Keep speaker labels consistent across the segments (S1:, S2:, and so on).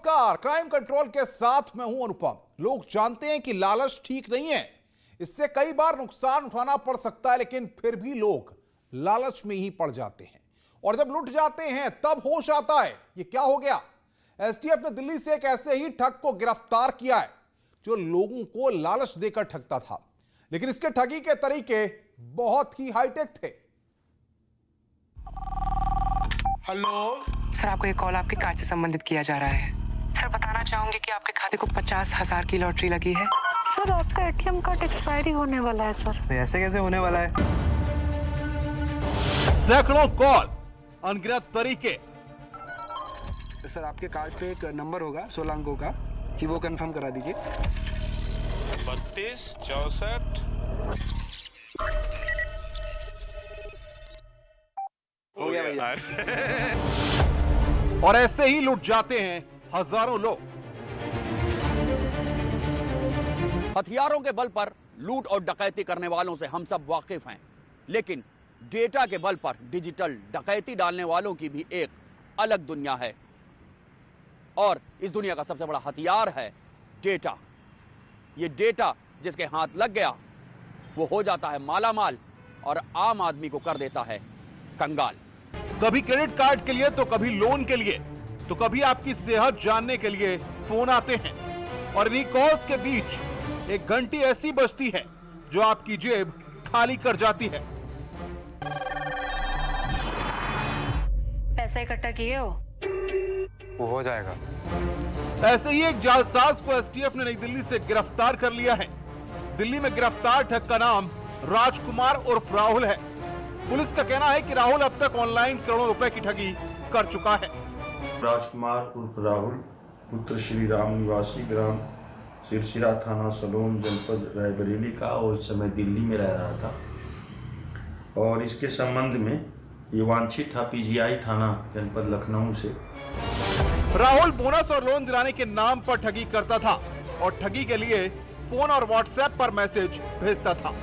S1: नमस्कार, crime control के साथ मैं हूं अनुपम। लोग जानते हैं कि लालच ठीक नहीं है, इससे कई बार नुकसान उठाना पड़ सकता है, लेकिन फिर भी लोग लालच में ही पड़ जाते हैं और जब लुट जाते हैं तब होश आता है ये क्या हो गया। एसटीएफ ने दिल्ली से एक ऐसे ही ठग को गिरफ्तार किया है जो लोगों को लालच देकर ठगता था, लेकिन इसके ठगी के तरीके बहुत ही हाईटेक थे।
S2: हेलो
S3: सर, आपको एक कॉल आपके कार्ड से संबंधित किया जा रहा है। सर, बताना चाहूंगी कि आपके खाते को 50,000 की लॉटरी लगी है।
S4: सर, आपका एटीएम कार्ड एक्सपायरी होने वाला है सर।
S2: ऐसे कैसे होने वाला है?
S1: सैकड़ों कॉल, अनगिनत तरीके।
S2: सर, आपके कार्ड पे एक नंबर होगा 16 अंकों का, कि वो कंफर्म करा दीजिए।
S5: 32 64
S2: हो गया भैया।
S1: और ऐसे ही लुट जाते हैं हजारों लोग।
S6: हथियारों के बल पर लूट और डकैती करने वालों से हम सब वाकिफ हैं, लेकिन डेटा के बल पर डिजिटल डकैती डालने वालों की भी एक अलग दुनिया है। और इस दुनिया का सबसे बड़ा हथियार है डेटा। ये डेटा जिसके हाथ लग गया वो हो जाता है मालामाल और आम आदमी को कर देता है कंगाल।
S1: कभी क्रेडिट कार्ड के लिए तो कभी लोन के लिए तो कभी आपकी सेहत जानने के लिए फोन आते हैं और इन्हीं कॉल्स के बीच एक घंटी ऐसी बजती है जो आपकी जेब खाली कर जाती है।
S4: पैसा इकट्ठा किए हो?
S5: वो हो जाएगा।
S1: ऐसे ही एक जालसाज को एसटीएफ ने नई दिल्ली से गिरफ्तार कर लिया है। दिल्ली में गिरफ्तार ठग का नाम राजकुमार उर्फ राहुल है। पुलिस का कहना है कि राहुल अब तक ऑनलाइन करोड़ों रुपए की ठगी कर चुका है।
S7: राजकुमार उर्फ राहुल, पुत्र श्री राम, निवासी ग्राम सिरसिरा, थाना सलोन, जनपद रायबरेली का, और इस समय दिल्ली में रह रहा था। और इसके संबंध में ये वांछित था पीजीआई थाना जनपद लखनऊ से।
S1: राहुल बोनस और लोन दिलाने के नाम पर ठगी करता था और ठगी के लिए फोन और व्हाट्सएप पर मैसेज भेजता था।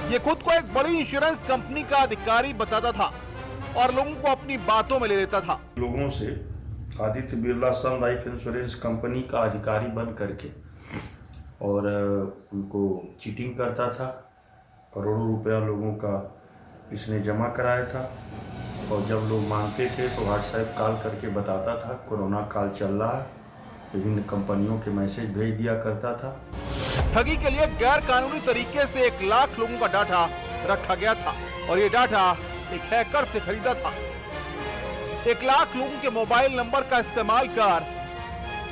S1: ये खुद को एक बड़ी इंश्योरेंस कंपनी का अधिकारी बताता था और लोगों को अपनी बातों में ले लेता था।
S7: लोगों से आदित्य बिरला सन लाइफ इंश्योरेंस कंपनी का अधिकारी बन करके और उनको चीटिंग करता था। करोड़ों रुपया लोगों का इसने जमा कराया था और जब लोग मांगते थे तो व्हाट्सएप कॉल करके बताता था कोरोना काल चल रहा है, विभिन्न कंपनियों के मैसेज भेज दिया करता था।
S1: ठगी के लिए गैर कानूनी तरीके से 1 लाख लोगों का डाटा रखा गया था और ये डाटा एक हैकर से खरीदा था। 1 लाख लोगों के मोबाइल नंबर का इस्तेमाल कर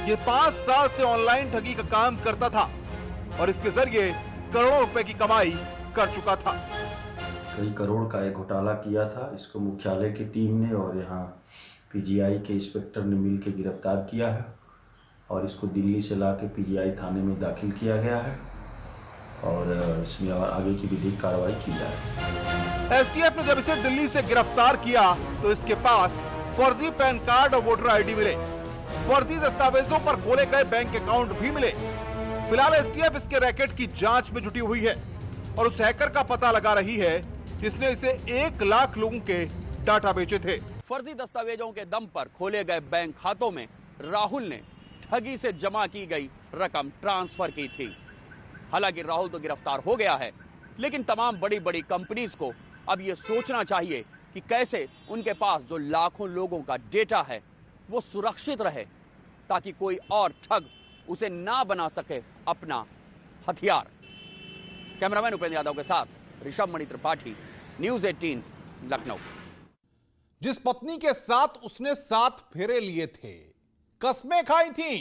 S1: ये 5 साल से ऑनलाइन ठगी का काम करता था और इसके जरिए करोड़ों रुपए की कमाई कर चुका था।
S7: कई करोड़ का एक घोटाला किया था। इसको मुख्यालय की टीम ने और यहाँ पीजीआई के इंस्पेक्टर ने मिलकर गिरफ्तार किया है और इसको दिल्ली से लाके पीजीआई थाने में दाखिल किया गया है और इसमें और आगे की विधिक कार्रवाई की जाए।
S1: एसटीएफ ने जब इसे दिल्ली से गिरफ्तार किया तो इसके पास फर्जी पैन कार्ड और वोटर आईडी मिले। फर्जी दस्तावेजों पर खोले गए बैंक अकाउंट भी मिले। फिलहाल एसटीएफ इसके रैकेट की जांच में जुटी हुई है और उस हैकर का पता लगा रही है जिसने इसे 1 लाख लोगों के डाटा बेचे थे।
S6: फर्जी दस्तावेजों के दम पर खोले गए बैंक खातों में राहुल ने ठगी से जमा की गई रकम ट्रांसफर की थी। हालांकि राहुल तो गिरफ्तार हो गया है, लेकिन तमाम बड़ी बड़ी कंपनीज को अब यह सोचना चाहिए कि कैसे उनके पास जो लाखों लोगों का डेटा है वो सुरक्षित रहे, ताकि कोई और ठग उसे ना बना सके अपना हथियार। कैमरामैन उपेंद्र यादव के साथ ऋषभ मणि त्रिपाठी, न्यूज़ 18 लखनऊ।
S1: जिस पत्नी के साथ उसने 7 फेरे लिए थे, कस्में खाई थी,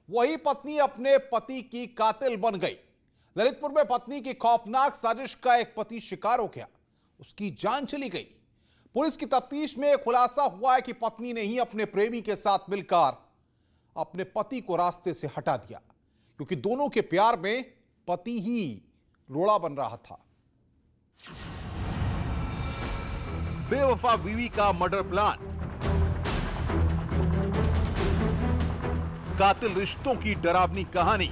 S1: वही पत्नी अपने पति की कातिल बन गई। ललितपुर में पत्नी की खौफनाक साजिश का एक पति शिकार हो गया, उसकी जान चली गई। पुलिस की तफ्तीश में खुलासा हुआ है कि पत्नी ने ही अपने प्रेमी के साथ मिलकर अपने पति को रास्ते से हटा दिया, क्योंकि दोनों के प्यार में पति ही रोड़ा बन रहा था। बेवफा बीवी का मर्डर प्लान, कातिल रिश्तों की डरावनी कहानी,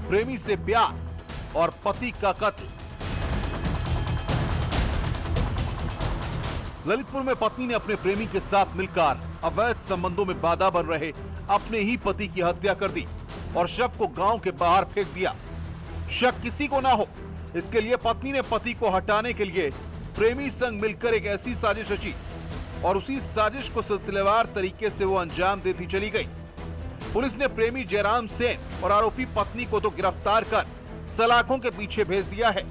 S1: प्रेमी से प्यार और पति का कत्ल। ललितपुर में पत्नी ने अपने प्रेमी के साथ मिलकर अवैध संबंधों में बाधा बन रहे अपने ही पति की हत्या कर दी और शव को गांव के बाहर फेंक दिया। शक किसी को ना हो, इसके लिए पत्नी ने पति को हटाने के लिए प्रेमी संग मिलकर एक ऐसी साजिश रची और उसी साजिश को सिलसिलेवार तरीके से वो अंजाम देती चली गई। पुलिस ने प्रेमी जयराम सेन और आरोपी पत्नी को तो गिरफ्तार कर सलाखों के पीछे भेज दिया है,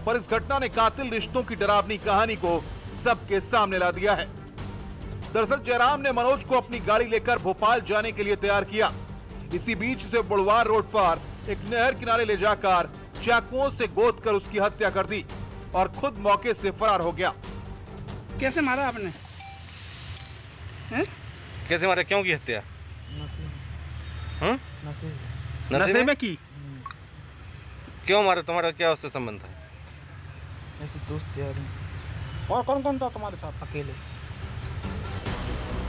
S1: पर इस घटना ने कातिल रिश्तों की डरावनी कहानी को सबके सामने ला दिया है। दरअसल जयराम ने मनोज को अपनी गाड़ी लेकर भोपाल जाने के लिए तैयार किया। इसी बीच उसे बुढ़वार रोड पर एक नहर किनारे ले जाकर चाकुओं से गोद कर उसकी हत्या कर दी और खुद मौके से फरार हो गया।
S8: कैसे मारा आपने?
S9: कैसे मारा? क्यों की हत्या?
S8: नशे में की?
S9: क्यों मारा? तुम्हारा क्या उससे संबंध था?
S10: ऐसे दोस्त यार।
S8: और कौन कौन था तुम्हारे साथ?
S10: अकेले।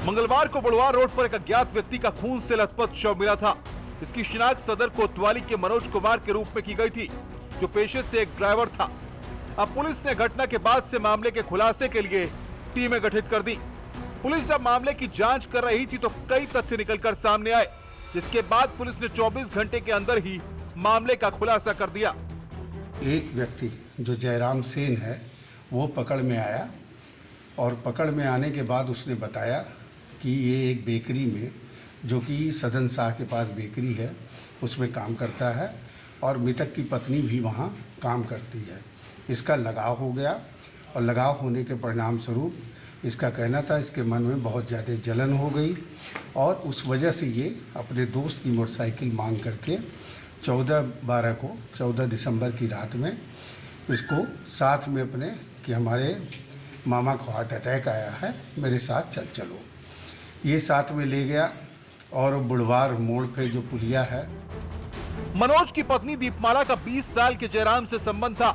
S1: मंगलवार को बुढ़वार रोड पर एक अज्ञात व्यक्ति का खून से लथपथ शव मिला था। इसकी शिनाख्त सदर कोतवाली के मनोज कुमार के रूप में की गई थी, जो पेशे से एक ड्राइवर था। अब पुलिस ने घटना के बाद से मामले के खुलासे के लिए टीमें गठित कर दी। पुलिस जब मामले की जांच कर रही थी तो कई तथ्य निकलकर सामने आए, जिसके बाद पुलिस ने 24 घंटे के अंदर ही मामले का खुलासा कर दिया।
S11: एक व्यक्ति जो जयराम सेन है वो पकड़ में आया और पकड़ में आने के बाद उसने बताया कि ये एक बेकरी में, जो कि सदन शाह के पास बेकरी है, उसमें काम करता है और मृतक की पत्नी भी वहाँ काम करती है। इसका लगाव हो गया और लगाव होने के परिणाम स्वरूप इसका कहना था इसके मन में बहुत ज़्यादा जलन हो गई और उस वजह से ये अपने दोस्त की मोटरसाइकिल मांग करके 14 दिसंबर की रात में इसको साथ में अपने कि हमारे मामा को हार्ट अटैक आया है, मेरे साथ चलो। ये साथ में ले गया और बुढ़वार मोड़ पे जो पुलिया है।
S1: मनोज की पत्नी दीपमाला का 20 साल के जयराम से संबंध था।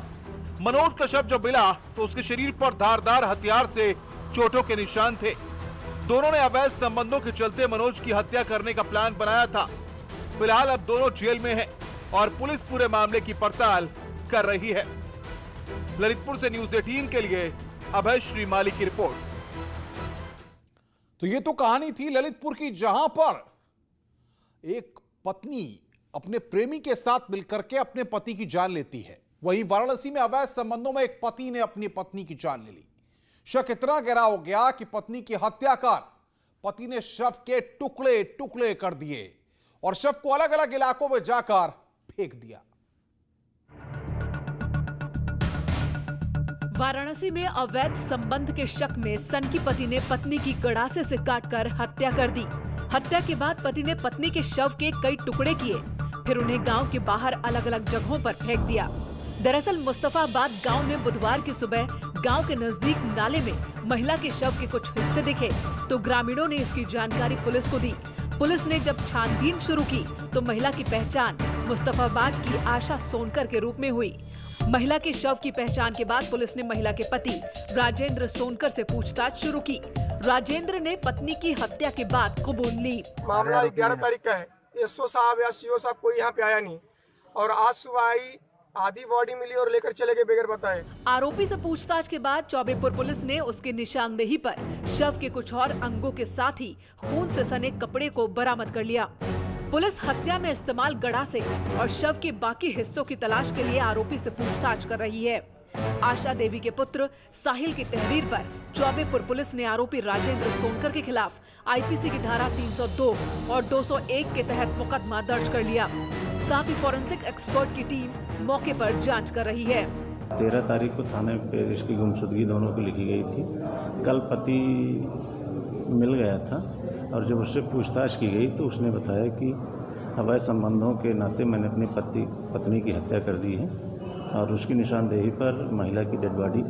S1: मनोज का शव जब मिला तो उसके शरीर पर धारदार हथियार से चोटों के निशान थे। दोनों ने अवैध संबंधों के चलते मनोज की हत्या करने का प्लान बनाया था। फिलहाल अब दोनों जेल में हैं और पुलिस पूरे मामले की पड़ताल कर रही है। ललितपुर से न्यूज़ 18 के लिए अभय श्रीमाली की रिपोर्ट। तो ये तो कहानी थी ललितपुर की, जहां पर एक पत्नी अपने प्रेमी के साथ मिलकर के अपने पति की जान लेती है। वहीं वाराणसी में अवैध संबंधों में एक पति ने अपनी पत्नी की जान ले ली। शक इतना गहरा हो गया कि पत्नी की हत्या कर पति ने शव के टुकड़े टुकड़े कर दिए और शव को अलग अलग इलाकों में जाकर फेंक दिया।
S12: वाराणसी में अवैध संबंध के शक में सनकी पति ने पत्नी की गड़ासे से काटकर हत्या कर दी। हत्या के बाद पति ने पत्नी के शव के कई टुकड़े किए, फिर उन्हें गांव के बाहर अलग अलग जगहों पर फेंक दिया। दरअसल मुस्तफाबाद गांव में बुधवार की सुबह गांव के नजदीक नाले में महिला के शव के कुछ हिस्से दिखे तो ग्रामीणों ने इसकी जानकारी पुलिस को दी। पुलिस ने जब छानबीन शुरू की तो महिला की पहचान मुस्तफाबाद की आशा सोनकर के रूप में हुई। महिला के शव की पहचान के बाद पुलिस ने महिला के पति राजेंद्र सोनकर से पूछताछ शुरू की। राजेंद्र ने पत्नी की हत्या के बाद कबूल ली।
S8: मामला 11 तारीख का है। एसओ साहब या सीओ साहब कोई यहाँ पे आया नहीं और आज सुबह आई, आधी बॉडी मिली और लेकर चले गए बगैर बताए।
S12: आरोपी से पूछताछ के बाद चौबेपुर पुलिस ने उसके निशानदेही पर शव के कुछ और अंगों के साथ ही खून से सने कपड़े को बरामद कर लिया। पुलिस हत्या में इस्तेमाल गड़ासे और शव के बाकी हिस्सों की तलाश के लिए आरोपी से पूछताछ कर रही है। आशा देवी के पुत्र साहिल की तहरीर पर चौबेपुर पुलिस ने आरोपी राजेंद्र सोनकर के खिलाफ आईपीसी की धारा 302 और 201 के तहत मुकदमा दर्ज कर लिया। साथ ही फॉरेंसिक एक्सपर्ट की टीम मौके पर जांच कर रही है।
S13: 13 तारीख को थाने पे इसकी गुमशुदगी दोनों की लिखी गई थी। कल पति मिल गया था और जब उससे पूछताछ की गई तो उसने बताया कि अवैध संबंधों के नाते मैंने अपनी पत्नी की हत्या कर दी है और उसकी निशानदेही पर महिला की डेड बॉडी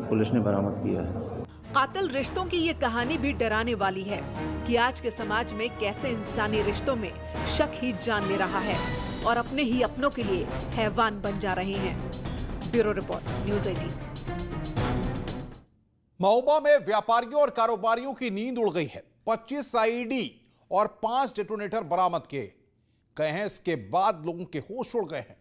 S13: पुलिस ने बरामद किया है।
S12: कातिल रिश्तों की ये कहानी भी डराने वाली है कि आज के समाज में कैसे इंसानी रिश्तों में शक ही जान ले रहा है और अपने ही अपनों के लिए हैवान बन जा रहे हैं। Bureau report, news 18।
S1: महोबा में व्यापारियों और कारोबारियों की नींद उड़ गई है। 25 आईईडी और 5 डेटोनेटर बरामद किए गए हैं। इसके बाद लोगों के होश उड़ गए हैं।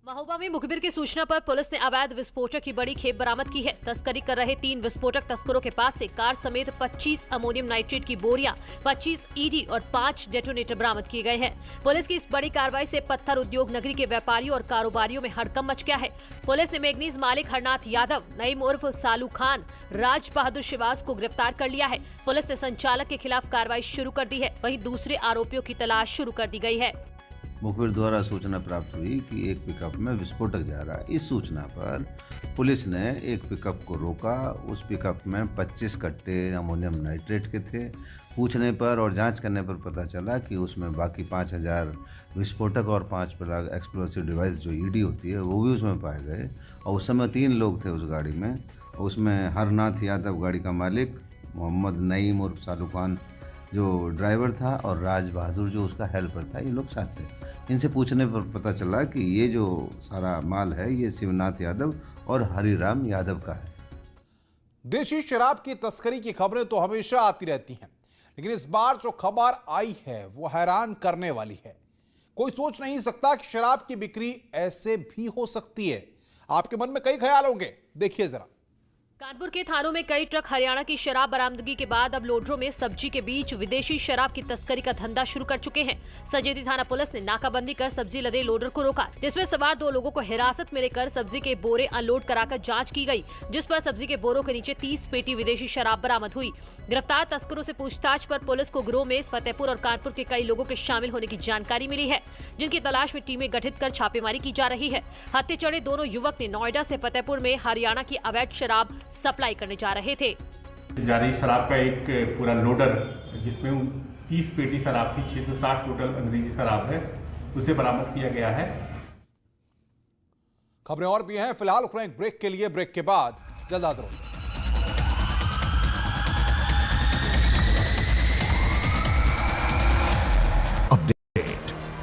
S12: महोबा में मुखबिर की सूचना पर पुलिस ने अवैध विस्फोटक की बड़ी खेप बरामद की है। तस्करी कर रहे 3 विस्फोटक तस्करों के पास से कार समेत 25 अमोनियम नाइट्रेट की बोरियां, 25 ईडी और 5 डेटोनेटर बरामद किए गए हैं। पुलिस की इस बड़ी कार्रवाई से पत्थर उद्योग नगरी के व्यापारियों और कारोबारियों में हड़कंप मच गया है। पुलिस ने मैग्नीज मालिक हरनाथ यादव, नईम उर्फ सालू खान, राज बहादुर शिवास को गिरफ्तार कर लिया है। पुलिस ने संचालक के खिलाफ कार्रवाई शुरू कर दी है। वहीं दूसरे आरोपियों की तलाश शुरू कर दी गई है।
S14: मुखबिर द्वारा सूचना प्राप्त हुई कि एक पिकअप में विस्फोटक जा रहा है। इस सूचना पर पुलिस ने एक पिकअप को रोका। उस पिकअप में 25 कट्टे अमोनियम नाइट्रेट के थे। पूछने पर और जांच करने पर पता चला कि उसमें बाकी 5000 विस्फोटक और 5 एक्सप्लोसिव डिवाइस जो ईडी होती है वो भी उसमें पाए गए। और उस समय 3 लोग थे उस गाड़ी में। उसमें हरनाथ यादव गाड़ी का मालिक, मोहम्मद नईम उर्फ सालू खान जो ड्राइवर था और राज बहादुर जो उसका हेल्पर था, ये लोग साथ थे। इनसे पूछने पर पता चला कि ये जो सारा माल है ये शिवनाथ यादव और हरिराम यादव का है।
S1: देशी शराब की तस्करी की खबरें तो हमेशा आती रहती हैं, लेकिन इस बार जो खबर आई है वो हैरान करने वाली है। कोई सोच नहीं सकता कि शराब की बिक्री ऐसे भी हो सकती है। आपके मन में कई ख्याल होंगे, देखिए जरा।
S12: कानपुर के थानों में कई ट्रक हरियाणा की शराब बरामदगी के बाद अब लोडरों में सब्जी के बीच विदेशी शराब की तस्करी का धंधा शुरू कर चुके हैं। सजेदी थाना पुलिस ने नाकाबंदी कर सब्जी लदे लोडर को रोका, जिसमें सवार 2 लोगों को हिरासत में लेकर सब्जी के बोरे अनलोड कराकर जांच की गई, जिस पर सब्जी के बोरों के नीचे 30 पेटी विदेशी शराब बरामद हुई। गिरफ्तार तस्करों से पूछताछ पर पुलिस को गिरोह में फतेहपुर और कानपुर के कई लोगों के शामिल होने की जानकारी मिली है, जिनकी तलाश में टीमें गठित कर छापेमारी की जा रही है। हत्थे चढ़े दोनों युवक ने नोएडा से फतेहपुर में हरियाणा की अवैध शराब सप्लाई करने जा रहे थे।
S15: जारी शराब का एक पूरा लोडर जिसमें 30 पेटी शराब थी, 6 से 7 टोटल अंग्रेजी शराब है, उसे बरामद किया गया है।
S1: खबरें और भी हैं, फिलहाल ब्रेक के लिए, ब्रेक के बाद जल्द हाजिर होंगे।